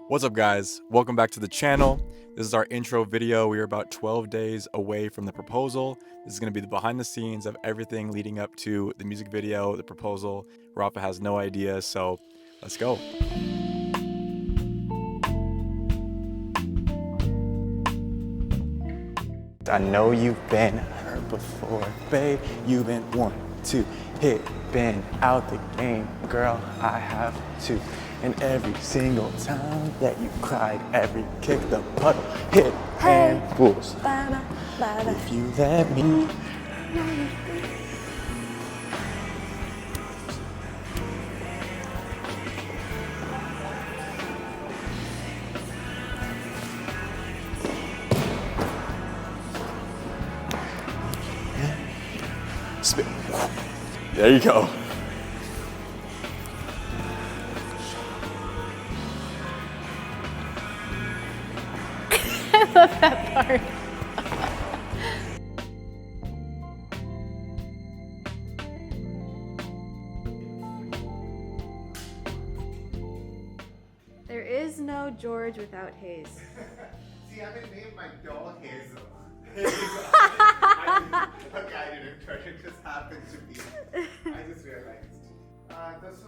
What's up, guys? Welcome back to the channel. This is our intro video. We are about 12 days away from the proposal. This is going to be the behind the scenes of everything leading up to the music video, the proposal. Rafa has no idea, so let's go. I know you've been hurt before, babe. You've been one, two, hit, been out the game. Girl, I have too. And every single time that you cried, every kick the puddle, hit and pulls. If you let me. Spit. There you go. I love that part. There is no George without Hayes. See, I haven't named my doll Hazel. I didn't try. It just happened to be. I just realized. Give us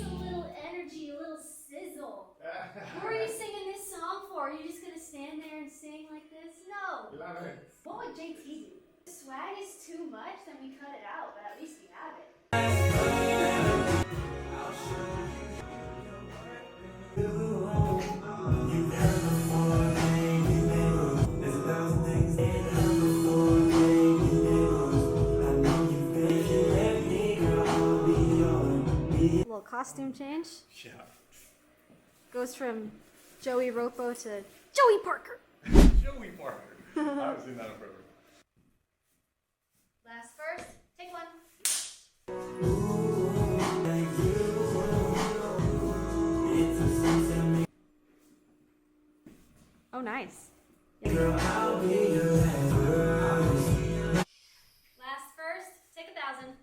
a little energy, a little sizzle. Who are you singing this song for? Are you just gonna stand there and sing like this? No. Love it. What would JT do? If swag is too much, then we cut it out, but at least we have it. Little costume change. Yeah. Goes from Joey Ropo to Joey Parker. Joey Parker. I haven't seen that in forever. Last verse, take one. Oh, nice. Last verse, take 1,000.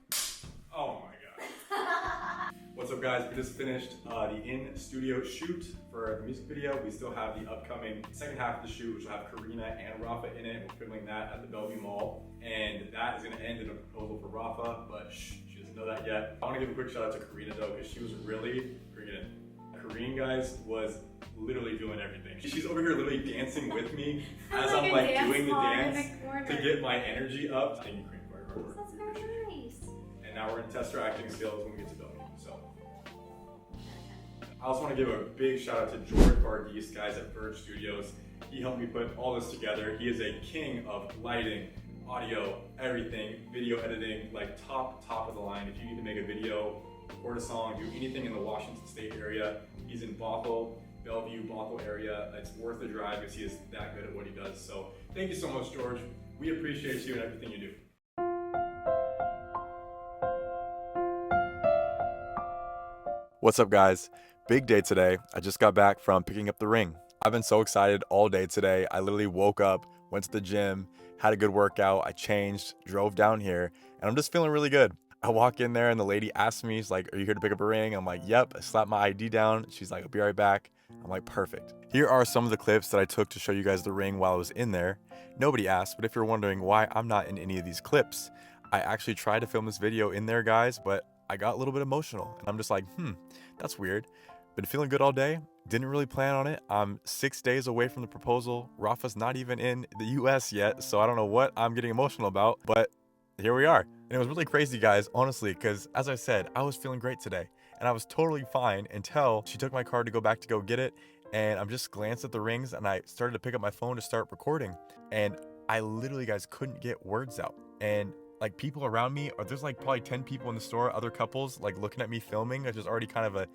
Oh my god. What's up, guys? We just finished the in-studio shoot for the music video. We still have the upcoming second half of the shoot, which will have Karina and Rafa in it. We're filming that at the Bellevue Mall, and that is going to end in a proposal for Rafa, but shh, she doesn't know that yet. I want to give a quick shout out to Karina though, because she was really bringing it. Karine, guys, was literally doing everything. She's over here literally dancing with me as I'm like doing the dance to get my energy up. Thank you, Karine, for your hard work. That's We appreciate it. very nice. And now we're gonna test our acting skills when we get to Bellevue. So I also want to give a big shout out to George Varghese, guys, at Verge Studios. He helped me put all this together. He is a king of lighting, audio, everything, video editing, like top of the line. If you need to make a video, record a song, do anything in the Washington State area, he's in Bothell, Bellevue, Bothell area. It's worth the drive because he is that good at what he does. So thank you so much, George. We appreciate you and everything you do. What's up, guys? Big day today. I just got back from picking up the ring. I've been so excited all day today. I literally woke up, went to the gym, had a good workout, I changed, drove down here, and I'm just feeling really good. I walk in there and the lady asks me, she's like, "Are you here to pick up a ring?" I'm like, "Yep." I slap my ID down. She's like, "I'll be right back." I'm like, "Perfect." Here are some of the clips that I took to show you guys the ring while I was in there. Nobody asked, but if you're wondering why I'm not in any of these clips, I actually tried to film this video in there, guys, but I got a little bit emotional and I'm just like, that's weird. Been feeling good all day. Didn't really plan on it. I'm 6 days away from the proposal. Rafa's not even in the US yet, so I don't know what I'm getting emotional about, but here we are. And it was really crazy, guys, honestly, because as I said, I was feeling great today and I was totally fine until she took my card to go get it. And I'm just glanced at the rings and I started to pick up my phone to start recording. And I literally, guys, couldn't get words out. And like people around me, or there's like probably 10 people in the store, other couples like looking at me filming, which is already kind of an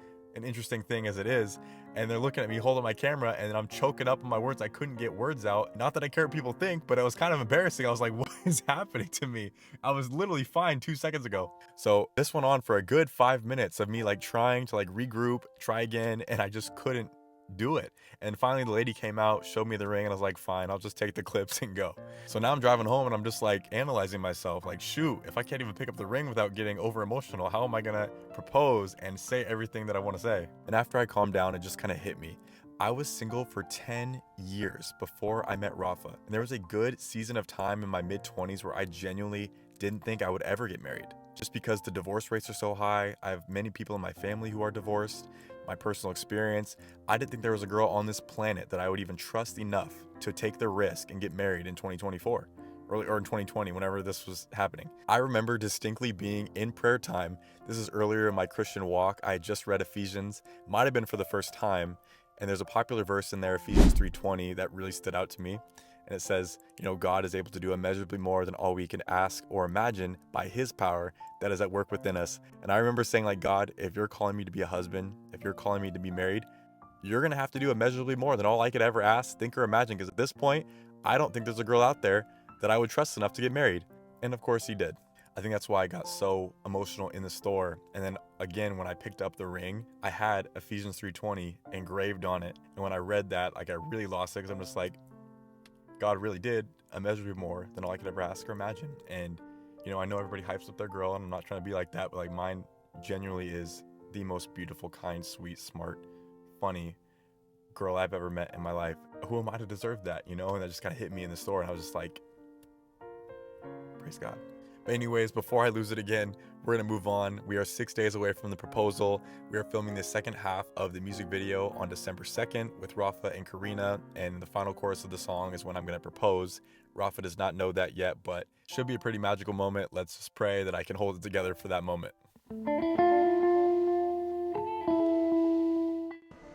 interesting thing as it is, and they're looking at me holding my camera and I'm choking up on my words. I couldn't get words out. Not that I care what people think, but it was kind of embarrassing. I was like, what is happening to me? I was literally fine 2 seconds ago. So this went on for a good 5 minutes of me like trying to like regroup, try again, and I just couldn't do it. And finally the lady came out, showed me the ring, and I was like, fine, I'll just take the clips and go. So now I'm driving home and I'm just like analyzing myself, like, shoot, if I can't even pick up the ring without getting over emotional, how am I gonna propose and say everything that I want to say? And after I calmed down, it just kind of hit me. I was single for 10 years before I met Rafa. And there was a good season of time in my mid-20s where I genuinely didn't think I would ever get married. Just because the divorce rates are so high, I have many people in my family who are divorced, my personal experience. I didn't think there was a girl on this planet that I would even trust enough to take the risk and get married in 2024. Or in 2020, whenever this was happening. I remember distinctly being in prayer time. This is earlier in my Christian walk. I had just read Ephesians, might have been for the first time. And there's a popular verse in there, Ephesians 3:20, that really stood out to me. And it says, you know, God is able to do immeasurably more than all we can ask or imagine by his power that is at work within us. And I remember saying, like, God, if you're calling me to be a husband, if you're calling me to be married, you're going to have to do immeasurably more than all I could ever ask, think, or imagine. Because at this point, I don't think there's a girl out there that I would trust enough to get married. And of course he did. I think that's why I got so emotional in the store. And then again, when I picked up the ring, I had Ephesians 3:20 engraved on it. And when I read that, like, I really lost it because I'm just like, God really did immeasurably more than all I could ever ask or imagine. And, you know, I know everybody hypes up their girl, and I'm not trying to be like that, but like mine genuinely is the most beautiful, kind, sweet, smart, funny girl I've ever met in my life. Who am I to deserve that, you know? And that just kind of hit me in the store, and I was just like, praise God. But anyways, before I lose it again, we're gonna move on. We are 6 days away from the proposal. We are filming the second half of the music video on December 2nd with Rafa and Karina, and the final chorus of the song is when I'm gonna propose. Rafa does not know that yet, but should be a pretty magical moment. Let's just pray that I can hold it together for that moment.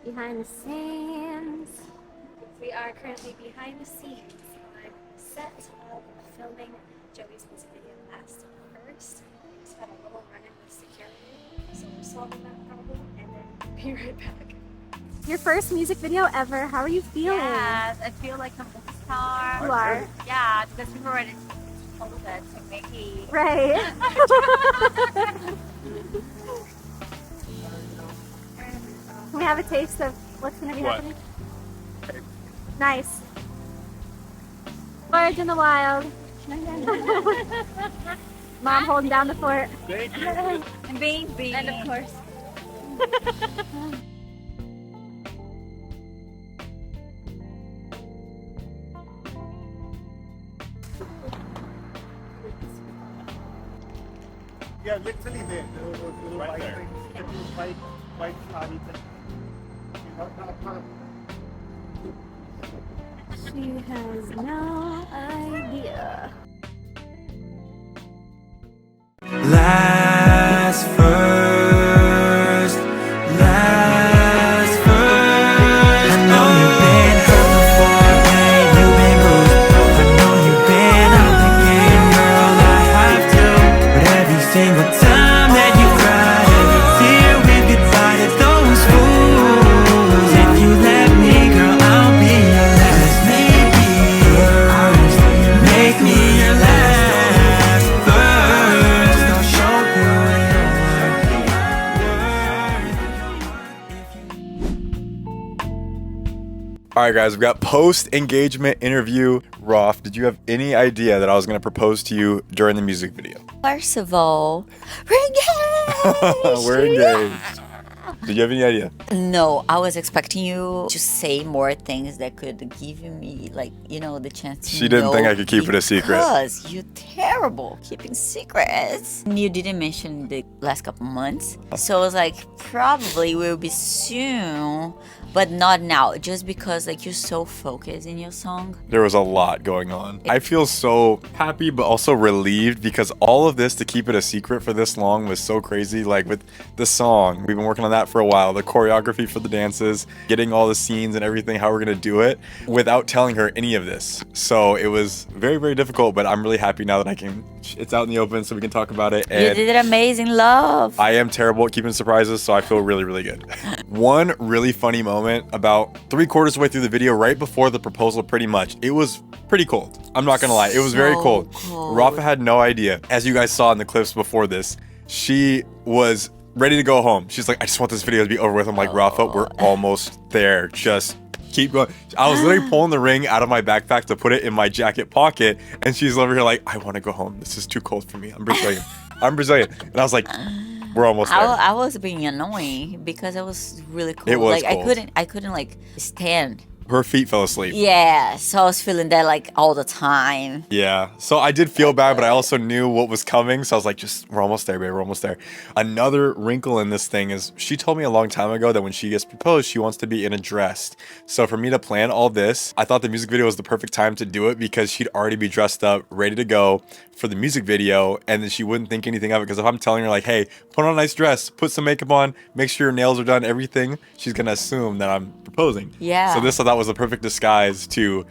Behind the scenes. We are currently behind the scenes on set of filming Joey's music video last first. Just had a little run-in with security, so we're solving that problem and then be right back. Your first music video ever. How are you feeling? Yes, I feel like I'm a star. You are? Yeah, because people already told us to make it. Right. Can we have a taste of what's going to be happening? Nice. Birds in the wild. Mom holding down the fort. And baby. And of course. Yeah, literally there. Right there. White sari. She has no idea. Last first, last first. I know you've been hurt before, babe, you've been bruised. I know you've been out the game, girl, I have to. But every single time that you cried, every tear with goodbye to those fools. If you let me, girl, I'll be your last. Maybe first, make me your last first. I'll show you All right, guys, we've got post-engagement interview. Roth, did you have any idea that I was going to propose to you during the music video? First of all, we're engaged. We're engaged. Did you have any idea? No, I was expecting you to say more things that could give me, like, you know, the chance to She didn't think I could keep it a secret. Because you're terrible keeping secrets. You didn't mention the last couple months. So I was like, probably will be soon, but not now. Just because, like, you're so focused in your song. There was a lot going on. I feel so happy, but also relieved because all of this to keep it a secret for this long was so crazy. Like with the song, we've been working on that for a while, the choreography for the dances, getting all the scenes and everything, how we're gonna do it without telling her any of this. So it was very, very difficult, but I'm really happy now that it's out in the open so we can talk about it. And you did amazing, love. I am terrible at keeping surprises, so I feel really, really good. One really funny moment about 3/4 of the way through the video, right before the proposal pretty much, it was pretty cold. I'm not gonna lie, it was very cold. Rafa had no idea. As you guys saw in the clips before this, she was ready to go home. She's like, I just want this video to be over with. I'm like, Rafa, we're almost there. Just keep going. I was literally pulling the ring out of my backpack to put it in my jacket pocket, and she's over here like, I want to go home. This is too cold for me. I'm Brazilian. I'm Brazilian. And I was like, we're almost there. I was being annoying because it was really cold. It was like cold. I couldn't like stand. Her feet fell asleep. Yeah, so I was feeling that like all the time. Yeah. So I did feel bad, but I also knew what was coming. So I was like, we're almost there, babe. We're almost there. Another wrinkle in this thing is she told me a long time ago that when she gets proposed, she wants to be in a dress. So for me to plan all this, I thought the music video was the perfect time to do it because she'd already be dressed up, ready to go for the music video. And then she wouldn't think anything of it. Because if I'm telling her like, hey, put on a nice dress, put some makeup on, make sure your nails are done, everything, she's going to assume that I'm proposing. Yeah. So this I thought was the perfect disguise to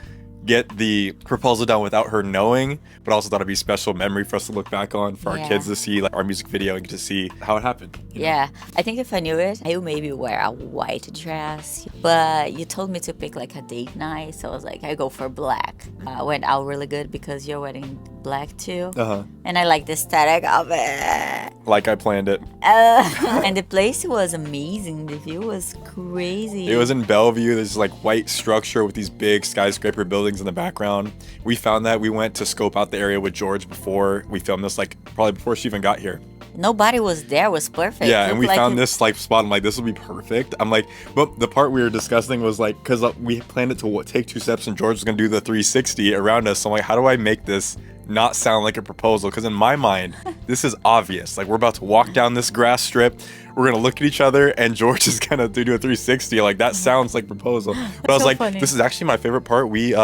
get the proposal done without her knowing, but also thought it'd be a special memory for us to look back on, for our kids to see like our music video and get to see how it happened. Yeah, I think if I knew it, I would maybe wear a white dress. But you told me to pick like a date night, so I was like, I go for black. Went out really good because you're wearing black too, and I like the aesthetic of it. Like I planned it. And the place was amazing. The view was crazy. It was in Bellevue. There's like white structure with these big skyscraper buildings in the background. We found that. We went to scope out the area with George before we filmed this, like probably before she even got here. Nobody was there. It was perfect. Yeah, and we like found this like spot. I'm like, this will be perfect. I'm like, but the part we were discussing was like, because we planned it to take 2 steps, and George was gonna do the 360 around us. So I'm like, how do I make this not sound like a proposal? Because in my mind, this is obvious. Like we're about to walk down this grass strip. We're gonna look at each other, and George is gonna do a 360. Like that sounds like proposal. But I was so like, funny. this is actually my favorite part. We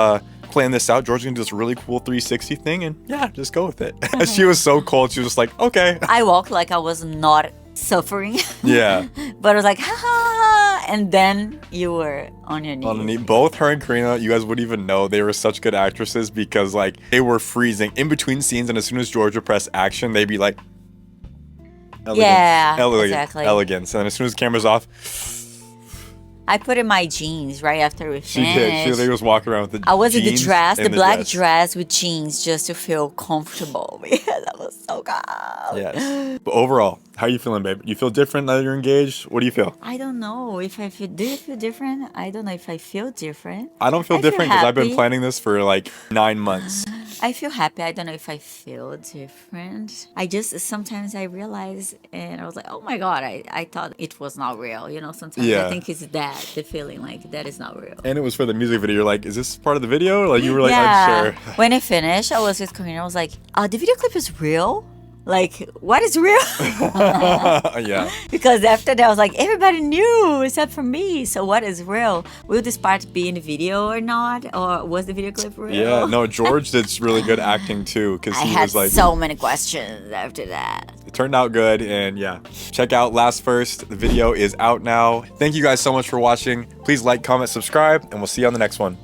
planned this out. George is gonna do this really cool 360 thing, and yeah, just go with it. She was so cold. She was just like, okay. I walked like I was not suffering. Yeah. But I was like, ha ha, and then you were on your knees. On the knee. Both her and Karina, you guys wouldn't even know they were such good actresses because like they were freezing in between scenes, and as soon as George would press action, they'd be like, elegance, Yeah, elegance, exactly. elegance. And as soon as the camera's off, I put in my jeans right after we she finished. did. She literally was walking around with the I was in the jeans dress, the and black dress with jeans, just to feel comfortable because I was so cold. Yes. But overall, how are you feeling, babe? You feel different now that you're engaged? What do you feel? I don't know if I feel. Do you feel different? I don't know if I feel different. I don't feel I feel different because I've been happy. planning this for like 9 months. I feel happy. I don't know if I feel different. I just sometimes I realize, and I was like, oh my god, I thought it was not real. You know, sometimes Yeah. I think it's that the feeling like that is not real. And it was for the music video. You're like, is this part of the video? Like you were like, I'm sure. When I finished, I was with Karina. I was like, the video clip is real. Like, what is real? Yeah. Because after that, I was like, everybody knew except for me. So what is real? Will this part be in the video or not? Or was the video clip real? Yeah. No, George did really good acting too because I he had was like, so many questions after that. it turned out good. And yeah, check out Last First. The video is out now. Thank you guys so much for watching. Please like, comment, subscribe, and we'll see you on the next one.